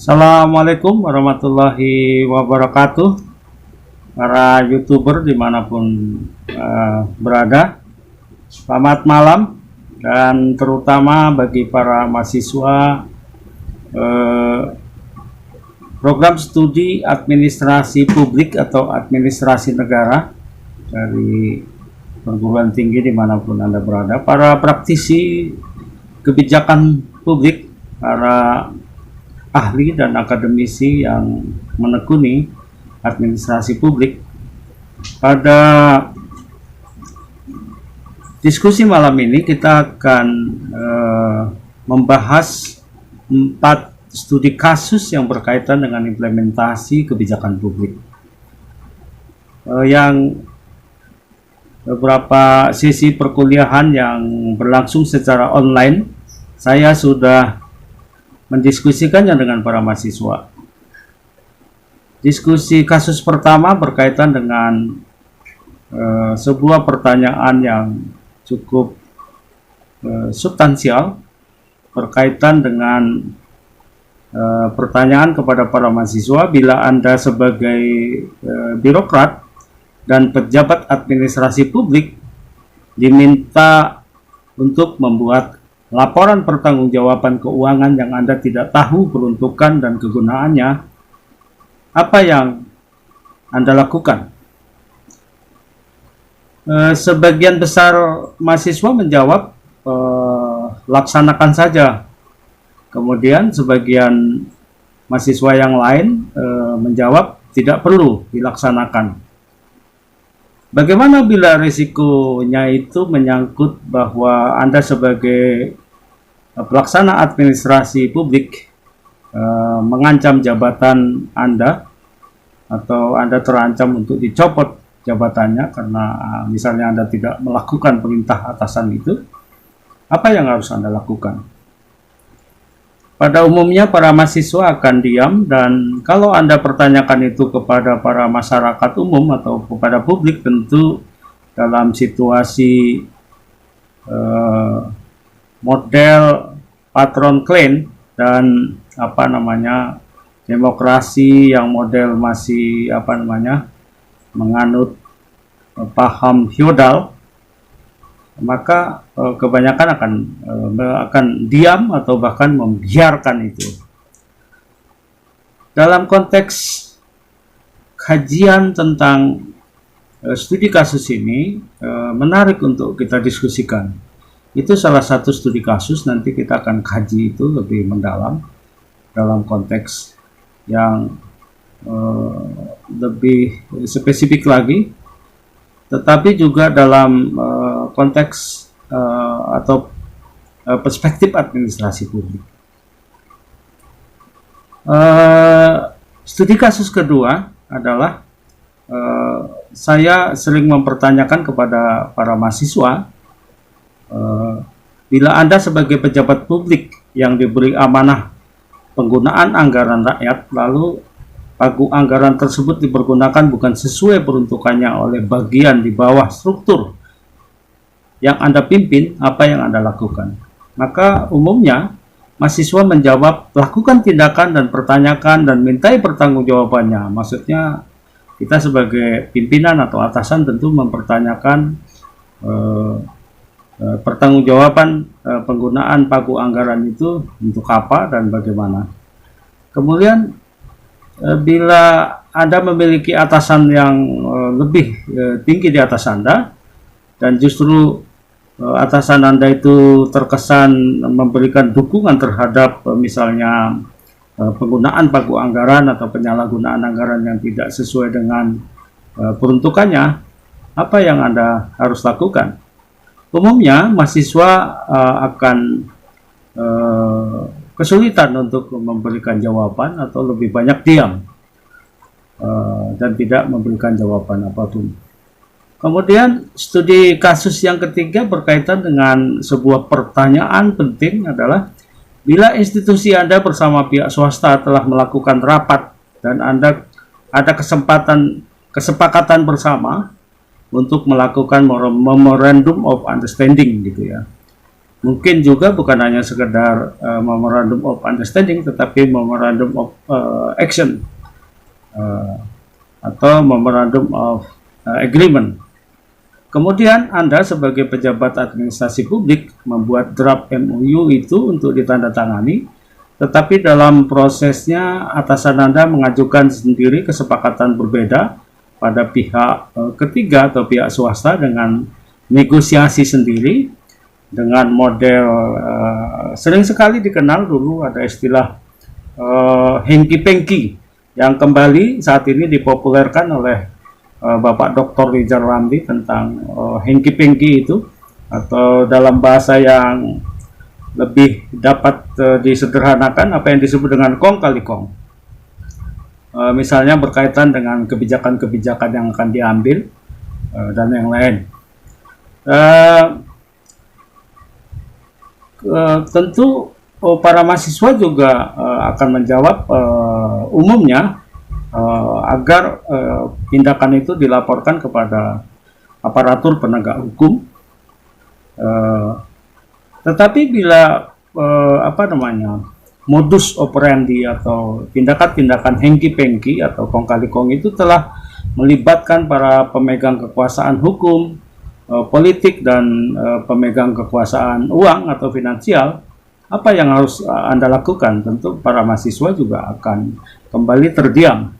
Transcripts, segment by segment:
Assalamualaikum warahmatullahi wabarakatuh, para YouTuber dimanapun berada. Selamat malam, dan terutama bagi para mahasiswa program studi administrasi publik atau administrasi negara dari perguruan tinggi dimanapun Anda berada, para praktisi kebijakan publik, para ahli dan akademisi yang menekuni administrasi publik. Pada diskusi malam ini kita akan membahas 4 studi kasus yang berkaitan dengan implementasi kebijakan publik. Yang beberapa sesi perkuliahan yang berlangsung secara online, saya sudah mendiskusikannya dengan para mahasiswa. Diskusi kasus pertama berkaitan dengan sebuah pertanyaan yang cukup substansial, berkaitan dengan pertanyaan kepada para mahasiswa, bila Anda sebagai birokrat dan pejabat administrasi publik diminta untuk membuat laporan pertanggungjawaban keuangan yang Anda tidak tahu peruntukan dan kegunaannya, apa yang Anda lakukan? Sebagian besar mahasiswa menjawab, laksanakan saja. Kemudian sebagian mahasiswa yang lain menjawab, tidak perlu dilaksanakan. Bagaimana bila risikonya itu menyangkut bahwa Anda sebagai pelaksana administrasi publik mengancam jabatan Anda, atau Anda terancam untuk dicopot jabatannya karena misalnya Anda tidak melakukan perintah atasan itu? Apa yang harus Anda lakukan? Pada umumnya para mahasiswa akan diam, dan kalau Anda pertanyakan itu kepada para masyarakat umum atau kepada publik, tentu dalam situasi model patron claim dan demokrasi yang model masih menganut paham feodal, maka kebanyakan akan diam atau bahkan membiarkan itu. Dalam konteks kajian tentang studi kasus ini, menarik untuk kita diskusikan. Itu salah satu studi kasus, nanti kita akan kaji itu lebih mendalam dalam konteks yang lebih spesifik lagi, tetapi juga dalam konteks atau perspektif administrasi publik. Studi kasus kedua adalah saya sering mempertanyakan kepada para mahasiswa, bila Anda sebagai pejabat publik yang diberi amanah penggunaan anggaran rakyat, lalu pagu anggaran tersebut dipergunakan bukan sesuai peruntukannya oleh bagian di bawah struktur yang Anda pimpin, apa yang Anda lakukan? Maka umumnya mahasiswa menjawab, lakukan tindakan dan pertanyakan dan mintai pertanggungjawabannya. Maksudnya kita sebagai pimpinan atau atasan tentu mempertanyakan pertanggungjawaban penggunaan pagu anggaran itu untuk apa dan bagaimana. Kemudian bila Anda memiliki atasan yang lebih tinggi di atas Anda, dan justru atasan Anda itu terkesan memberikan dukungan terhadap misalnya penggunaan pagu anggaran atau penyalahgunaan anggaran yang tidak sesuai dengan peruntukannya, apa yang Anda harus lakukan? Umumnya mahasiswa akan kesulitan untuk memberikan jawaban atau lebih banyak diam dan tidak memberikan jawaban apapun. Kemudian studi kasus yang ketiga berkaitan dengan sebuah pertanyaan penting, adalah bila institusi Anda bersama pihak swasta telah melakukan rapat dan Anda ada kesepakatan bersama untuk melakukan memorandum of understanding gitu ya. Mungkin juga bukan hanya sekedar memorandum of understanding, tetapi memorandum of action atau memorandum of agreement. Kemudian Anda sebagai pejabat administrasi publik membuat draft MOU itu untuk ditandatangani, tetapi dalam prosesnya atasan Anda mengajukan sendiri kesepakatan berbeda pada pihak ketiga atau pihak swasta dengan negosiasi sendiri dengan model sering sekali dikenal dulu ada istilah hanky-panky yang kembali saat ini dipopulerkan oleh Bapak Dr. Rizal Ramli tentang hanky-panky itu, atau dalam bahasa yang lebih dapat disederhanakan apa yang disebut dengan kong kali kong. Misalnya berkaitan dengan kebijakan-kebijakan yang akan diambil dan yang lain. Tentu para mahasiswa juga akan menjawab umumnya agar tindakan itu dilaporkan kepada aparatur penegak hukum. Tetapi bila modus operandi atau tindakan-tindakan hanky-panky atau kong kali kong itu telah melibatkan para pemegang kekuasaan hukum, politik, dan pemegang kekuasaan uang atau finansial, apa yang harus Anda lakukan? Tentu para mahasiswa juga akan kembali terdiam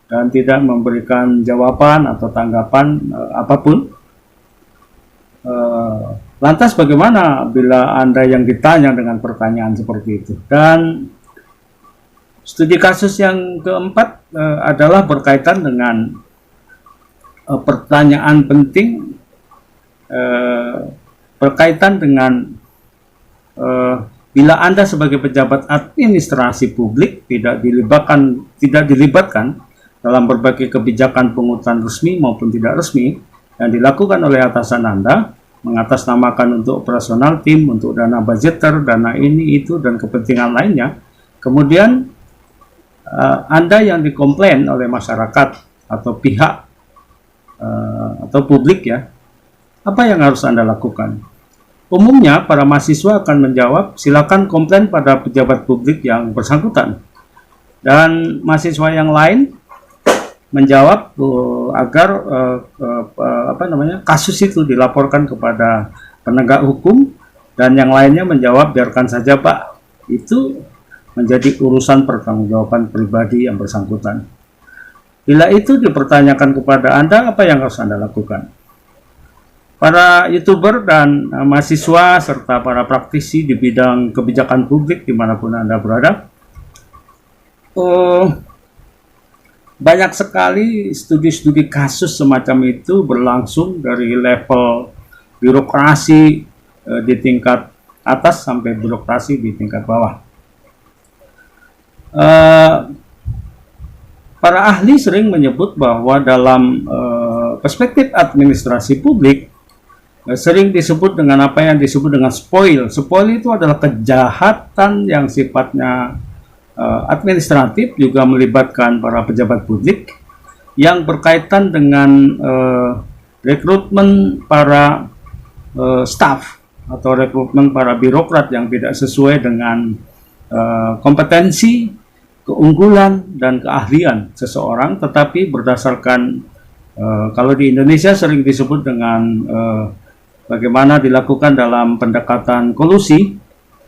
dan tidak memberikan jawaban atau tanggapan apapun. Lantas bagaimana bila Anda yang ditanya dengan pertanyaan seperti itu? Dan studi kasus yang keempat adalah berkaitan dengan pertanyaan penting berkaitan dengan bila Anda sebagai pejabat administrasi publik tidak dilibatkan dalam berbagai kebijakan pungutan resmi maupun tidak resmi yang dilakukan oleh atasan Anda, mengatasnamakan untuk operasional tim, untuk dana budgeter, dana ini, itu, dan kepentingan lainnya, kemudian Anda yang dikomplain oleh masyarakat atau pihak atau publik ya, apa yang harus Anda lakukan? Umumnya para mahasiswa akan menjawab, silakan komplain pada pejabat publik yang bersangkutan. Dan mahasiswa yang lain menjawab agar kasus itu dilaporkan kepada penegak hukum, dan yang lainnya menjawab biarkan saja Pak, itu menjadi urusan pertanggungjawaban pribadi yang bersangkutan. Bila itu dipertanyakan kepada Anda, apa yang harus Anda lakukan? Para YouTuber dan mahasiswa serta para praktisi di bidang kebijakan publik dimanapun Anda berada, banyak sekali studi-studi kasus semacam itu berlangsung dari level birokrasi di tingkat atas sampai birokrasi di tingkat bawah. Para ahli sering menyebut bahwa dalam perspektif administrasi publik sering disebut dengan apa yang disebut dengan spoil. Spoil itu adalah kejahatan yang sifatnya administratif, juga melibatkan para pejabat publik yang berkaitan dengan rekrutmen para staf atau rekrutmen para birokrat yang tidak sesuai dengan kompetensi, keunggulan, dan keahlian seseorang, tetapi berdasarkan kalau di Indonesia sering disebut dengan bagaimana dilakukan dalam pendekatan kolusi,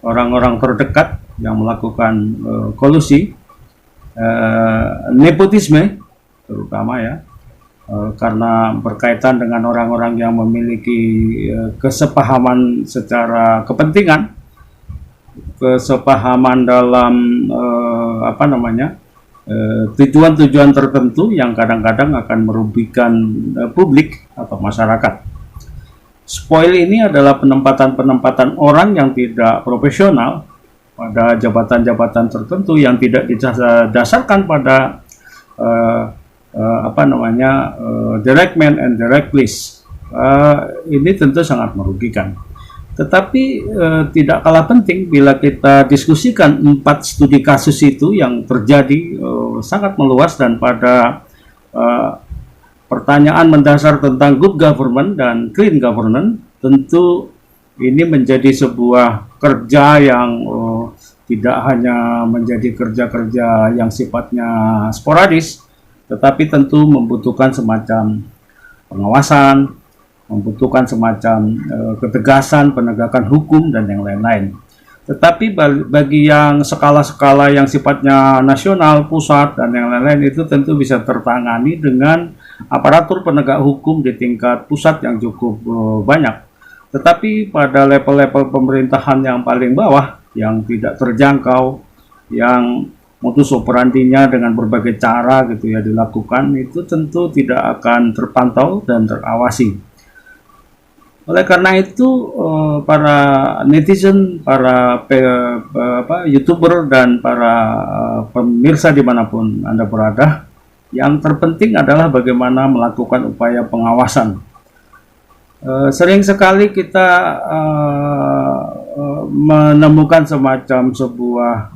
orang-orang terdekat yang melakukan kolusi, nepotisme terutama ya, karena berkaitan dengan orang-orang yang memiliki kesepahaman secara kepentingan, kesepahaman dalam tujuan-tujuan tertentu yang kadang-kadang akan merugikan publik atau masyarakat. Spoil ini adalah penempatan-penempatan orang yang tidak profesional pada jabatan-jabatan tertentu yang tidak didasarkan pada direct man and direct list. Ini tentu sangat merugikan. Tetapi tidak kalah penting bila kita diskusikan 4 studi kasus itu yang terjadi sangat meluas dan pada pertanyaan mendasar tentang good government dan clean governance, tentu ini menjadi sebuah kerja yang tidak hanya menjadi kerja-kerja yang sifatnya sporadis, tetapi tentu membutuhkan semacam pengawasan, membutuhkan semacam ketegasan, penegakan hukum, dan yang lain-lain. Tetapi bagi yang skala-skala yang sifatnya nasional, pusat, dan yang lain-lain itu tentu bisa tertangani dengan aparatur penegak hukum di tingkat pusat yang cukup banyak. Tetapi pada level-level pemerintahan yang paling bawah, yang tidak terjangkau, yang modus operandinya dengan berbagai cara gitu ya dilakukan, itu tentu tidak akan terpantau dan terawasi. Oleh karena itu para netizen, para YouTuber, dan para pemirsa dimanapun Anda berada, yang terpenting adalah bagaimana melakukan upaya pengawasan. Sering sekali kita menemukan semacam sebuah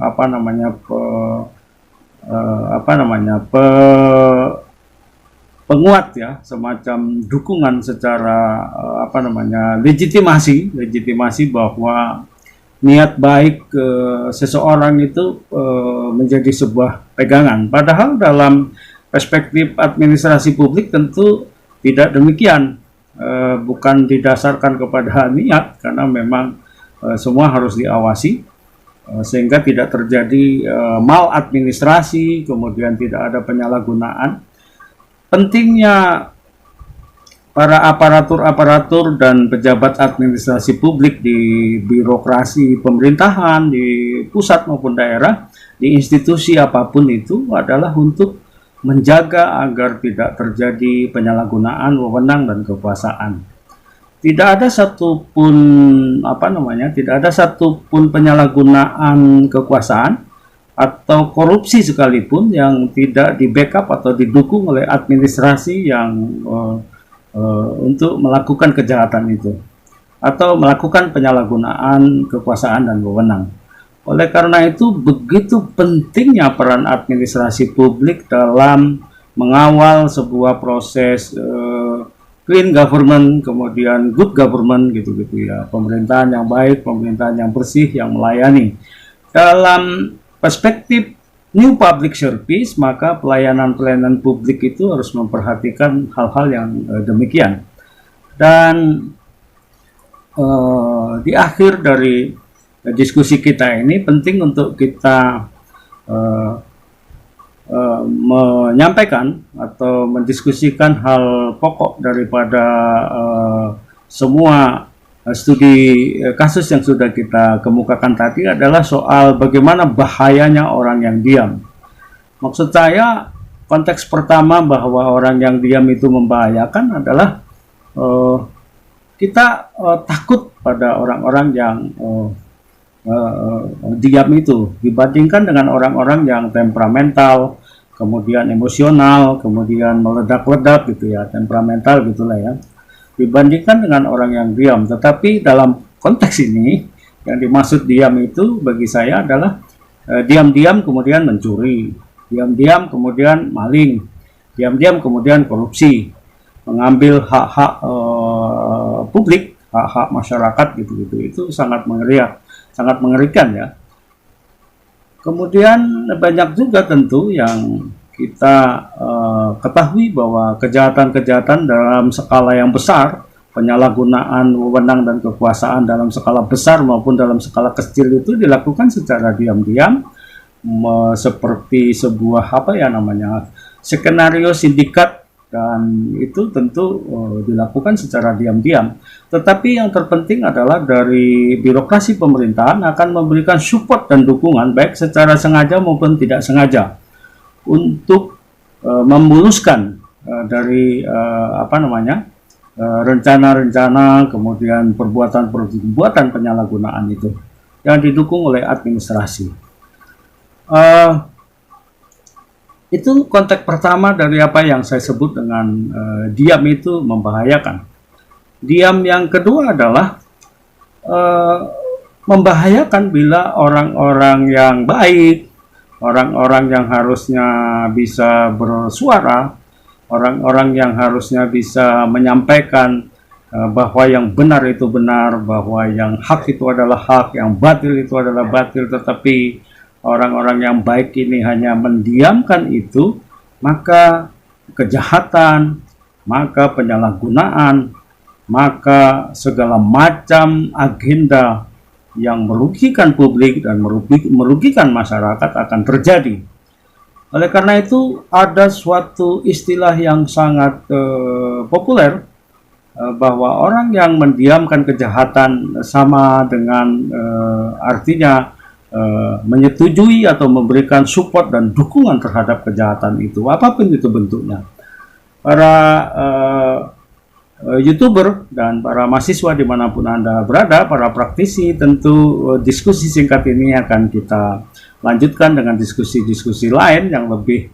penguat ya, semacam dukungan secara legitimasi bahwa niat baik seseorang itu menjadi sebuah pegangan. Padahal dalam perspektif administrasi publik tentu tidak demikian. Bukan didasarkan kepada niat, karena memang semua harus diawasi sehingga tidak terjadi maladministrasi, kemudian tidak ada penyalahgunaan. Pentingnya para aparatur dan pejabat administrasi publik di birokrasi pemerintahan, di pusat maupun daerah, di institusi apapun itu adalah untuk menjaga agar tidak terjadi penyalahgunaan wewenang dan kekuasaan. Tidak ada satupun penyalahgunaan kekuasaan atau korupsi sekalipun yang tidak di backup atau didukung oleh administrasi yang untuk melakukan kejahatan itu atau melakukan penyalahgunaan kekuasaan dan wewenang. Oleh karena itu, begitu pentingnya peran administrasi publik dalam mengawal sebuah proses clean government, kemudian good government gitu-gitu ya, pemerintahan yang baik, pemerintahan yang bersih, yang melayani. Dalam perspektif new public service, maka pelayanan publik itu harus memperhatikan hal-hal yang demikian. Dan di akhir dari diskusi kita ini penting untuk kita menyampaikan atau mendiskusikan hal pokok daripada semua studi kasus yang sudah kita kemukakan tadi adalah soal bagaimana bahayanya orang yang diam. Maksud saya, konteks pertama bahwa orang yang diam itu membahayakan adalah kita takut pada orang-orang yang diam itu dibandingkan dengan orang-orang yang temperamental, kemudian emosional, kemudian meledak-ledak gitu ya, temperamental gitulah ya, dibandingkan dengan orang yang diam. Tetapi dalam konteks ini yang dimaksud diam itu bagi saya adalah diam-diam kemudian mencuri, diam-diam kemudian maling, diam-diam kemudian korupsi, mengambil hak-hak publik, hak-hak masyarakat gitu-gitu. Itu sangat mengerikan ya. Kemudian banyak juga tentu yang kita ketahui bahwa kejahatan-kejahatan dalam skala yang besar, penyalahgunaan wewenang dan kekuasaan dalam skala besar maupun dalam skala kecil itu dilakukan secara diam-diam, seperti sebuah skenario sindikat, dan itu tentu dilakukan secara diam-diam. Tetapi yang terpenting adalah dari birokrasi pemerintahan akan memberikan support dan dukungan baik secara sengaja maupun tidak sengaja untuk memuluskan dari rencana-rencana, kemudian perbuatan penyalahgunaan itu yang didukung oleh administrasi. Itu konteks pertama dari apa yang saya sebut dengan diam itu membahayakan. Diam yang kedua adalah membahayakan bila orang-orang yang baik, orang-orang yang harusnya bisa bersuara, orang-orang yang harusnya bisa menyampaikan bahwa yang benar itu benar, bahwa yang hak itu adalah hak, yang batil itu adalah batil, tetapi orang-orang yang baik ini hanya mendiamkan itu, maka kejahatan, maka penyalahgunaan, maka segala macam agenda yang merugikan publik dan merugikan masyarakat akan terjadi. Oleh karena itu, ada suatu istilah yang sangat populer, bahwa orang yang mendiamkan kejahatan sama dengan artinya menyetujui atau memberikan support dan dukungan terhadap kejahatan itu, apapun itu bentuknya. Para YouTuber dan para mahasiswa dimanapun Anda berada, para praktisi, tentu diskusi singkat ini akan kita lanjutkan dengan diskusi-diskusi lain yang lebih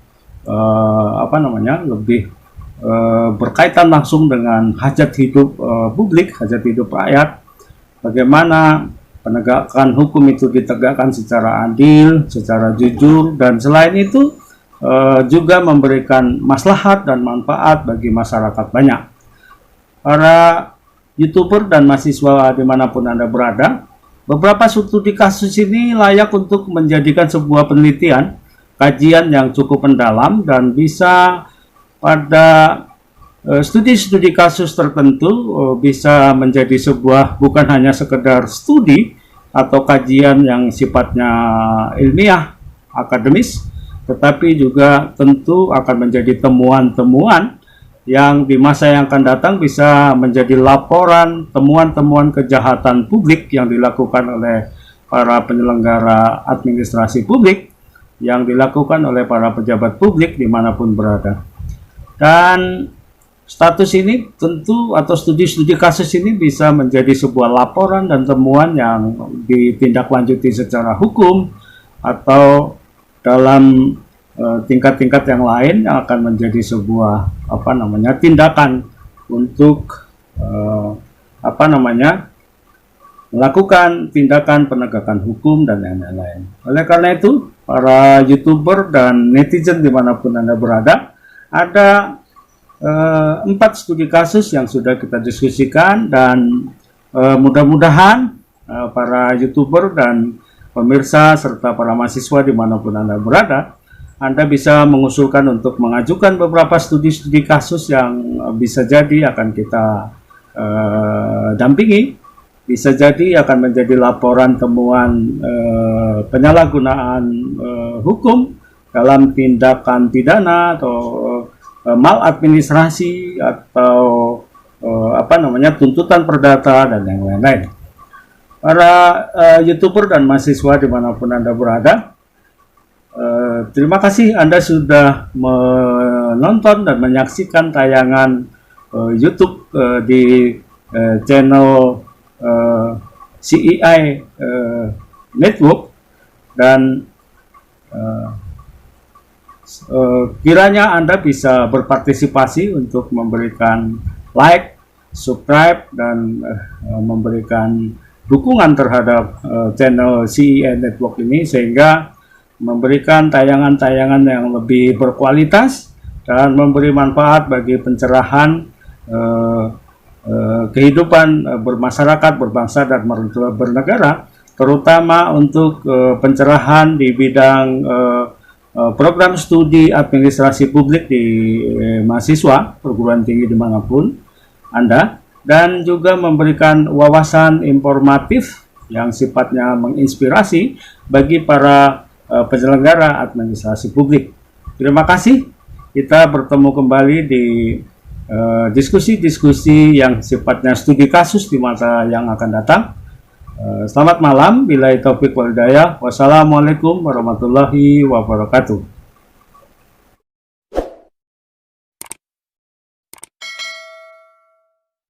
lebih berkaitan langsung dengan hajat hidup publik, hajat hidup rakyat, bagaimana penegakan hukum itu ditegakkan secara adil, secara jujur, dan selain itu juga memberikan maslahat dan manfaat bagi masyarakat banyak. Para YouTuber dan mahasiswa dimanapun Anda berada, beberapa studi kasus ini layak untuk menjadikan sebuah penelitian, kajian yang cukup mendalam, dan bisa pada studi-studi kasus tertentu bisa menjadi sebuah, bukan hanya sekedar studi atau kajian yang sifatnya ilmiah, akademis, tetapi juga tentu akan menjadi temuan-temuan yang di masa yang akan datang bisa menjadi laporan temuan-temuan kejahatan publik yang dilakukan oleh para penyelenggara administrasi publik, yang dilakukan oleh para pejabat publik dimanapun berada. Dan status ini tentu, atau studi-studi kasus ini bisa menjadi sebuah laporan dan temuan yang ditindaklanjuti secara hukum atau dalam tingkat-tingkat yang lain, yang akan menjadi sebuah tindakan untuk melakukan tindakan penegakan hukum dan lain-lain. Oleh karena itu, para YouTuber dan netizen dimanapun Anda berada, ada 4 studi kasus yang sudah kita diskusikan, dan mudah-mudahan para YouTuber dan pemirsa serta para mahasiswa dimanapun Anda berada, Anda bisa mengusulkan untuk mengajukan beberapa studi-studi kasus yang bisa jadi akan kita dampingi, bisa jadi akan menjadi laporan temuan penyalahgunaan hukum dalam tindakan pidana atau maladministrasi atau tuntutan perdata dan yang lain-lain. Para YouTuber dan mahasiswa dimanapun Anda berada, terima kasih Anda sudah menonton dan menyaksikan tayangan YouTube di channel CEI Network, dan kiranya Anda bisa berpartisipasi untuk memberikan like, subscribe, dan memberikan dukungan terhadap channel CEI Network ini, sehingga memberikan tayangan-tayangan yang lebih berkualitas dan memberi manfaat bagi pencerahan kehidupan bermasyarakat, berbangsa, dan bernegara, terutama untuk pencerahan di bidang program studi administrasi publik di mahasiswa perguruan tinggi dimanapun Anda, dan juga memberikan wawasan informatif yang sifatnya menginspirasi bagi para penyelenggara administrasi publik. Terima kasih, kita bertemu kembali di diskusi-diskusi yang sifatnya studi kasus di masa yang akan datang. Selamat malam, billahi taufik wal hidayah. Wassalamualaikum warahmatullahi wabarakatuh.